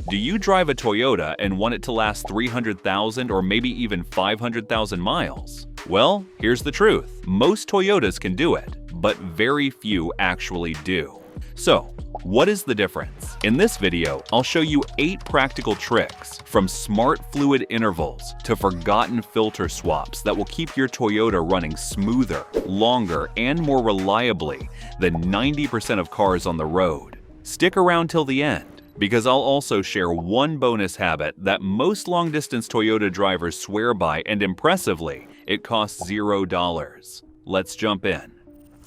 Do you drive a Toyota and want it to last 300,000 or maybe even 500,000 miles? Well, here's the truth. Most Toyotas can do it, but very few actually do. So, what is the difference? In this video, I'll show you 8 practical tricks, from smart fluid intervals to forgotten filter swaps that will keep your Toyota running smoother, longer, and more reliably than 90% of cars on the road. Stick around till the end, because I'll also share one bonus habit that most long-distance Toyota drivers swear by, and impressively, it costs $0. Let's jump in.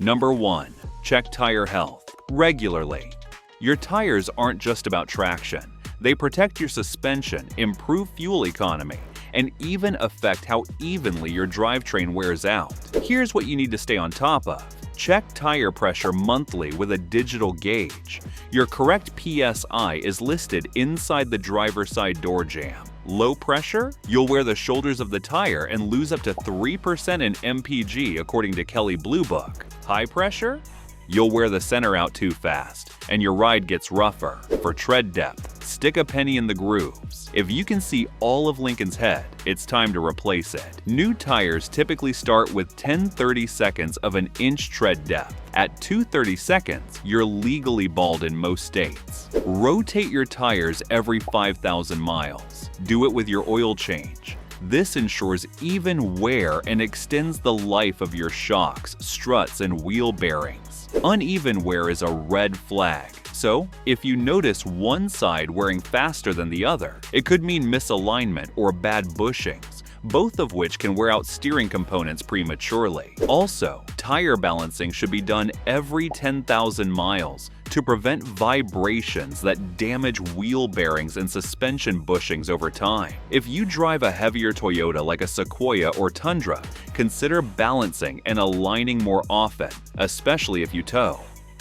Number 1. Check tire health regularly. Your tires aren't just about traction. They protect your suspension, improve fuel economy, and even affect how evenly your drivetrain wears out. Here's what you need to stay on top of. Check tire pressure monthly with a digital gauge. Your correct PSI is listed inside the driver's side door jamb. Low pressure? You'll wear the shoulders of the tire and lose up to 3% in MPG according to Kelley Blue Book. High pressure? You'll wear the center out too fast, and your ride gets rougher. For tread depth, stick a penny in the grooves. If you can see all of Lincoln's head, it's time to replace it. New tires typically start with 10-30 seconds of an inch tread depth. At 230 seconds, you're legally bald in most states. Rotate your tires every 5,000 miles. Do it with your oil change. This ensures even wear and extends the life of your shocks, struts, and wheel bearings. Uneven wear is a red flag, so if you notice one side wearing faster than the other, it could mean misalignment or bad bushings, both of which can wear out steering components prematurely. Also, tire balancing should be done every 10,000 miles to prevent vibrations that damage wheel bearings and suspension bushings over time. If you drive a heavier Toyota like a Sequoia or Tundra, consider balancing and aligning more often, especially if you tow.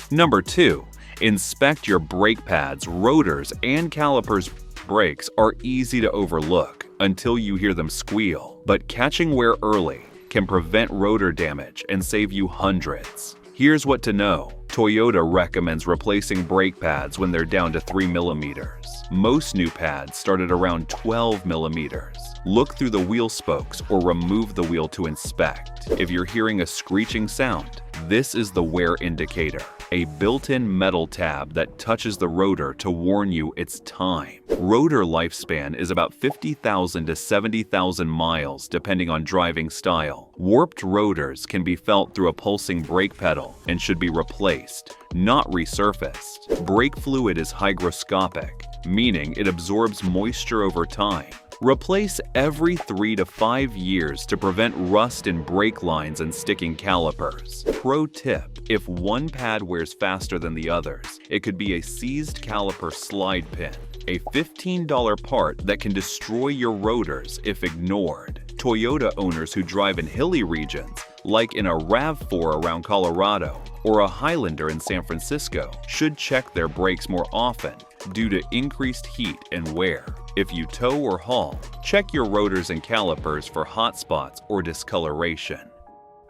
Number 2. Inspect your brake pads, rotors, and calipers. Brakes are easy to overlook until you hear them squeal, but catching wear early can prevent rotor damage and save you hundreds. Here's what to know. Toyota recommends replacing brake pads when they're down to 3 millimeters. Most new pads start at around 12 millimeters. Look through the wheel spokes or remove the wheel to inspect. If you're hearing a screeching sound, this is the wear indicator, a built-in metal tab that touches the rotor to warn you it's time. Rotor lifespan is about 50,000 to 70,000 miles depending on driving style. Warped rotors can be felt through a pulsing brake pedal and should be replaced, not resurfaced. Brake fluid is hygroscopic, meaning it absorbs moisture over time. Replace every 3 to 5 years to prevent rust in brake lines and sticking calipers. Pro tip: if one pad wears faster than the others, it could be a seized caliper slide pin, a $15 part that can destroy your rotors if ignored. Toyota owners who drive in hilly regions, like in a RAV4 around Colorado or a Highlander in San Francisco, should check their brakes more often due to increased heat and wear. If you tow or haul, check your rotors and calipers for hot spots or discoloration.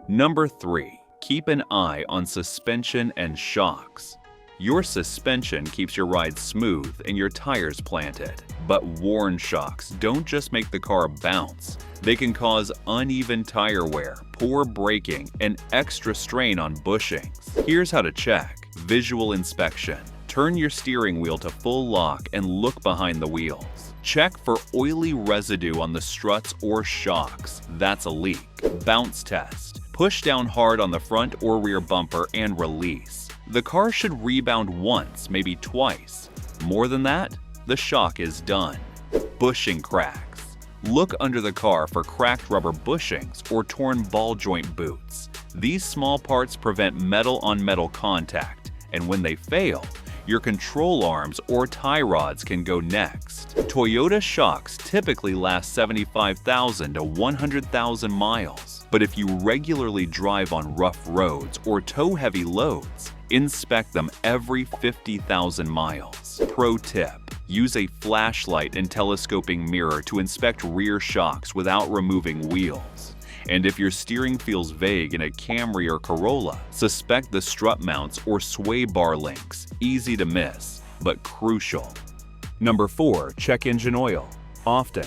Number 3. Keep an eye on suspension and shocks. Your suspension keeps your ride smooth and your tires planted. But worn shocks don't just make the car bounce. They can cause uneven tire wear, poor braking, and extra strain on bushings. Here's how to check. Visual inspection. Turn your steering wheel to full lock and look behind the wheels. Check for oily residue on the struts or shocks. That's a leak. Bounce test. Push down hard on the front or rear bumper and release. The car should rebound once, maybe twice. More than that, the shock is done. Bushing cracks. Look under the car for cracked rubber bushings or torn ball joint boots. These small parts prevent metal-on-metal contact, and when they fail, your control arms or tie rods can go next. Toyota shocks typically last 75,000 to 100,000 miles, but if you regularly drive on rough roads or tow heavy loads, inspect them every 50,000 miles. Pro tip: use a flashlight and telescoping mirror to inspect rear shocks without removing wheels. And if your steering feels vague in a Camry or Corolla, suspect the strut mounts or sway bar links. Easy to miss, but crucial. Number 4. Check engine oil. Often.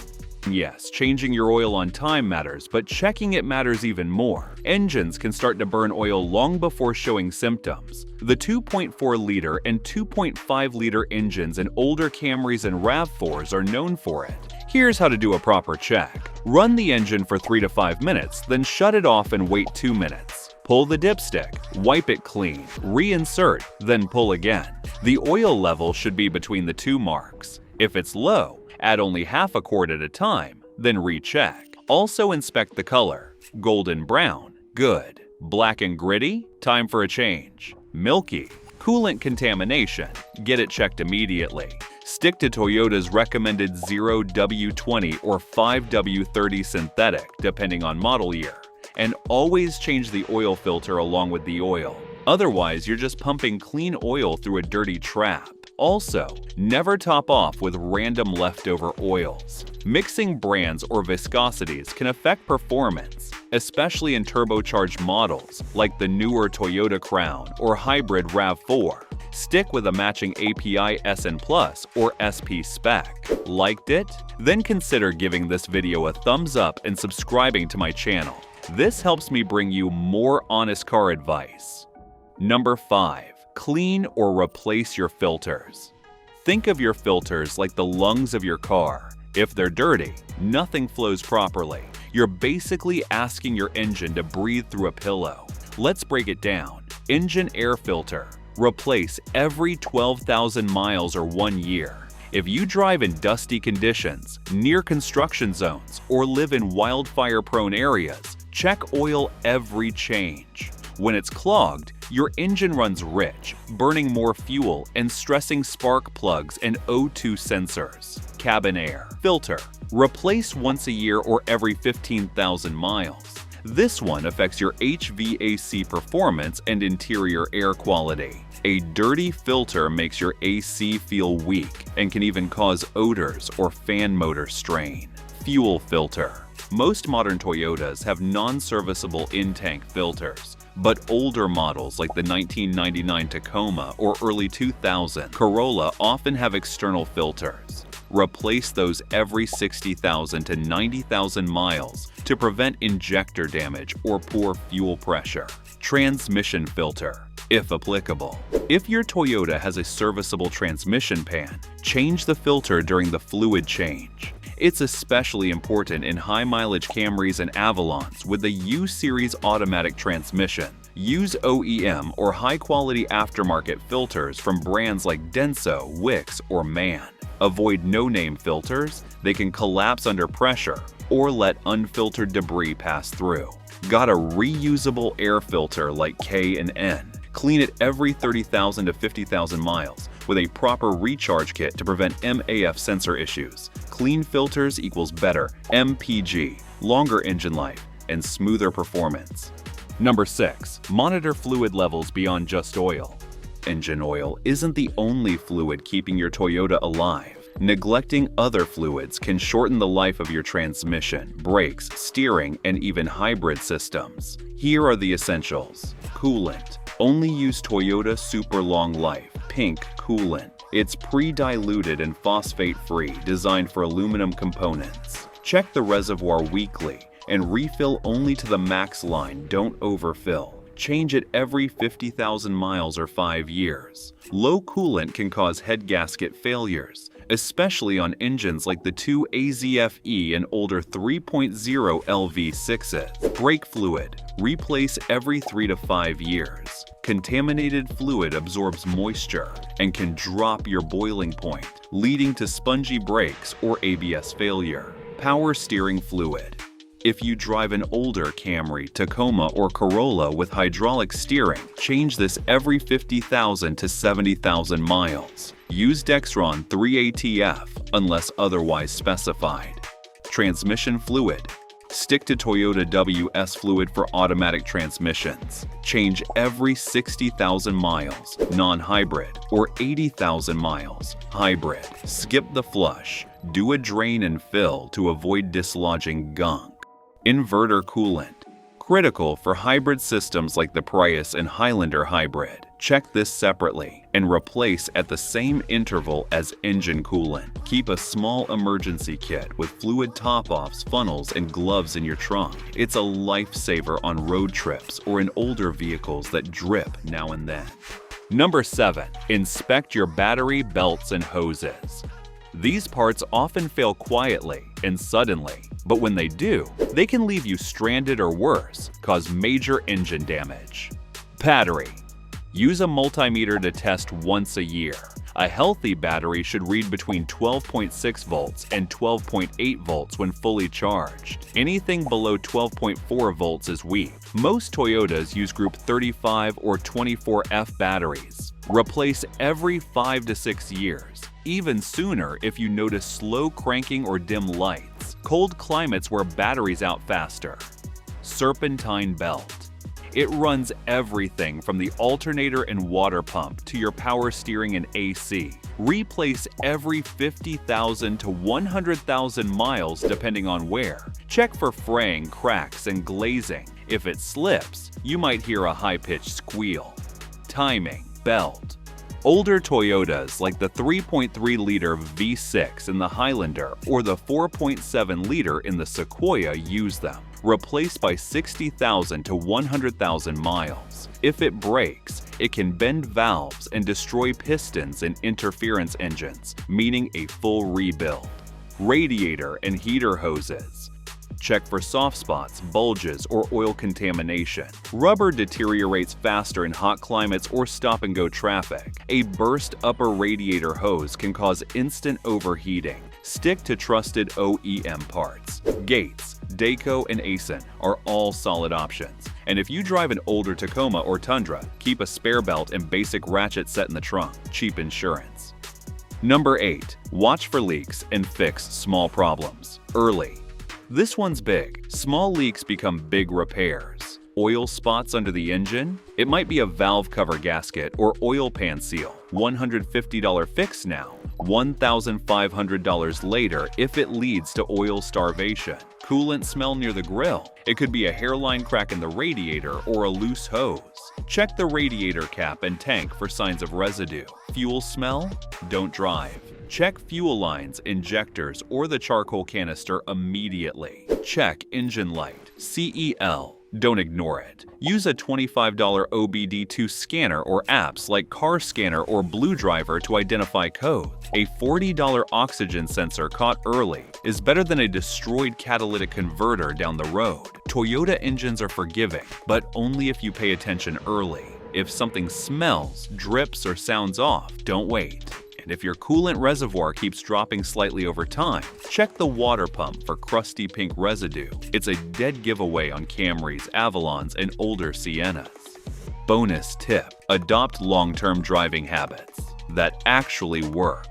Yes, changing your oil on time matters, but checking it matters even more. Engines can start to burn oil long before showing symptoms. The 2.4-liter and 2.5-liter engines in older Camrys and RAV4s are known for it. Here's how to do a proper check. Run the engine for 3 to 5 minutes, then shut it off and wait 2 minutes. Pull the dipstick, wipe it clean, reinsert, then pull again. The oil level should be between the 2 marks. If it's low, add only half a quart at a time, then recheck. Also inspect the color. Golden brown, good. Black and gritty, time for a change. Milky, coolant contamination, get it checked immediately. Stick to Toyota's recommended 0W20 or 5W30 synthetic, depending on model year. And always change the oil filter along with the oil. Otherwise, you're just pumping clean oil through a dirty trap. Also, never top off with random leftover oils. Mixing brands or viscosities can affect performance, especially in turbocharged models like the newer Toyota Crown or hybrid RAV4. Stick with a matching API SN Plus or SP spec. Liked it? Then consider giving this video a thumbs up and subscribing to my channel. This helps me bring you more honest car advice. Number 5. Clean or replace your filters. Think of your filters like the lungs of your car. If they're dirty, nothing flows properly. You're basically asking your engine to breathe through a pillow. Let's break it down. Engine air filter. Replace every 12,000 miles or 1 year. If you drive in dusty conditions, near construction zones, or live in wildfire-prone areas, check oil every change. When it's clogged, your engine runs rich, burning more fuel and stressing spark plugs and O2 sensors. Cabin air filter. Replace once a year or every 15,000 miles. This one affects your HVAC performance and interior air quality. A dirty filter makes your AC feel weak and can even cause odors or fan motor strain. Fuel filter. Most modern Toyotas have non-serviceable in-tank filters, but older models like the 1999 Tacoma or early 2000 Corolla often have external filters. Replace those every 60,000 to 90,000 miles to prevent injector damage or poor fuel pressure. Transmission filter, if applicable. If your Toyota has a serviceable transmission pan, change the filter during the fluid change. It's especially important in high-mileage Camrys and Avalons with the U-Series automatic transmission. Use OEM or high-quality aftermarket filters from brands like Denso, Wix, or MAN. Avoid no-name filters. They can collapse under pressure or let unfiltered debris pass through. Got a reusable air filter like K and N? Clean it every 30,000 to 50,000 miles with a proper recharge kit to prevent MAF sensor issues. Clean filters equals better MPG, longer engine life, and smoother performance. Number 6. Monitor fluid levels beyond just oil. Engine oil isn't the only fluid keeping your Toyota alive. Neglecting other fluids can shorten the life of your transmission, brakes, steering, and even hybrid systems. Here are the essentials. Coolant. Only use Toyota Super Long Life Pink coolant. It's pre-diluted and phosphate-free, designed for aluminum components. Check the reservoir weekly and refill only to the max line, don't overfill. Change it every 50,000 miles or 5 years. Low coolant can cause head gasket failures, especially on engines like the 2 AZF-E and older 3.0 LV6s. Brake fluid. Replace every 3 to 5 years. Contaminated fluid absorbs moisture and can drop your boiling point, leading to spongy brakes or ABS failure. Power steering fluid. If you drive an older Camry, Tacoma, or Corolla with hydraulic steering, change this every 50,000 to 70,000 miles. Use Dexron 3ATF unless otherwise specified. Transmission fluid. Stick to Toyota WS fluid for automatic transmissions. Change every 60,000 miles, non-hybrid, or 80,000 miles, hybrid. Skip the flush. Do a drain and fill to avoid dislodging gunk. Inverter coolant. Critical for hybrid systems like the Prius and Highlander hybrid. Check this separately and replace at the same interval as engine coolant. Keep a small emergency kit with fluid top-offs, funnels, and gloves in your trunk. It's a lifesaver on road trips or in older vehicles that drip now and then. Number 7. Inspect your battery, belts, and hoses. These parts often fail quietly and suddenly, but when they do, they can leave you stranded or worse, cause major engine damage. Battery. Use a multimeter to test once a year. A healthy battery should read between 12.6 volts and 12.8 volts when fully charged. Anything below 12.4 volts is weak. Most Toyotas use Group 35 or 24F batteries. Replace every 5 to 6 years, even sooner if you notice slow cranking or dim lights. Cold climates wear batteries out faster. Serpentine belt. It runs everything from the alternator and water pump to your power steering and AC. Replace every 50,000 to 100,000 miles depending on wear. Check for fraying, cracks, and glazing. If it slips, you might hear a high-pitched squeal. Timing, belt. Older Toyotas like the 3.3-liter V6 in the Highlander or the 4.7-liter in the Sequoia use them. Replace by 60,000 to 100,000 miles. If it breaks, it can bend valves and destroy pistons and interference engines, meaning a full rebuild. Radiator and heater hoses. Check for soft spots, bulges, or oil contamination. Rubber deteriorates faster in hot climates or stop-and-go traffic. A burst upper radiator hose can cause instant overheating. Stick to trusted OEM parts. Gates, Dayco, and Aisin are all solid options. And if you drive an older Tacoma or Tundra, keep a spare belt and basic ratchet set in the trunk. Cheap insurance. Number 8. Watch for leaks and fix small problems early. This one's big. Small leaks become big repairs. Oil spots under the engine? It might be a valve cover gasket or oil pan seal. $150 fix now. $1,500 later if it leads to oil starvation. Coolant smell near the grill. It could be a hairline crack in the radiator or a loose hose. Check the radiator cap and tank for signs of residue. Fuel smell? Don't drive. Check fuel lines, injectors, or the charcoal canister immediately. Check engine light. CEL. Don't ignore it. Use a $25 OBD2 scanner or apps like Car Scanner or Blue Driver to identify code. A $40 oxygen sensor caught early is better than a destroyed catalytic converter down the road. Toyota engines are forgiving, but only if you pay attention early. If something smells, drips, or sounds off, don't wait. And if your coolant reservoir keeps dropping slightly over time, check the water pump for crusty pink residue. It's a dead giveaway on Camrys, Avalons, and older Siennas. Bonus tip: adopt long-term driving habits that actually work.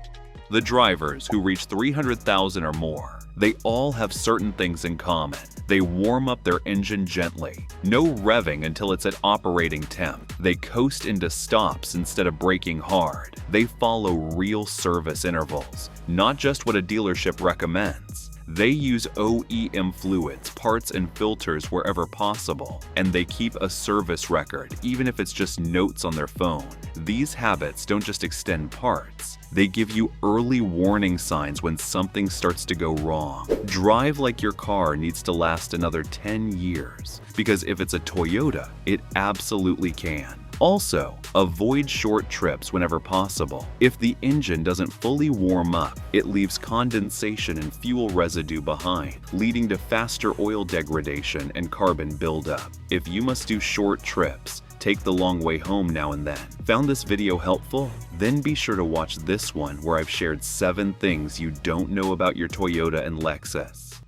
The drivers who reach 300,000 or more, they all have certain things in common. They warm up their engine gently. No revving until it's at operating temp. They coast into stops instead of braking hard. They follow real service intervals, not just what a dealership recommends. They use OEM fluids, parts, and filters wherever possible, and they keep a service record, even if it's just notes on their phone. These habits don't just extend parts. They give you early warning signs when something starts to go wrong. Drive like your car needs to last another 10 years, because if it's a Toyota, it absolutely can. Also, avoid short trips whenever possible. If the engine doesn't fully warm up, it leaves condensation and fuel residue behind, leading to faster oil degradation and carbon buildup. If you must do short trips, take the long way home now and then. Found this video helpful? Then be sure to watch this one where I've shared 7 things you don't know about your Toyota and Lexus.